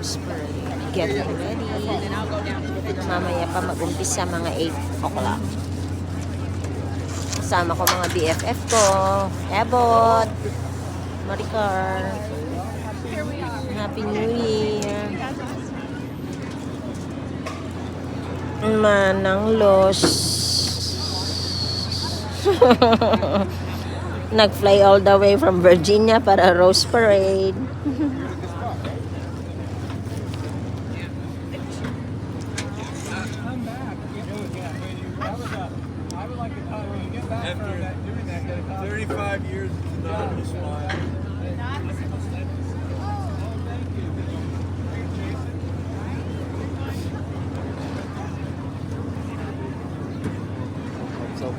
Rose Parade. Get ready. Mamaya pa mag-umpisa mga 8 o'clock. Kasama ko mga BFF ko. Ebot. Maricar. Happy New Year. Manang Los. Nag-fly all the way from Virginia para Rose Parade. After 35 years of anonymous smile. So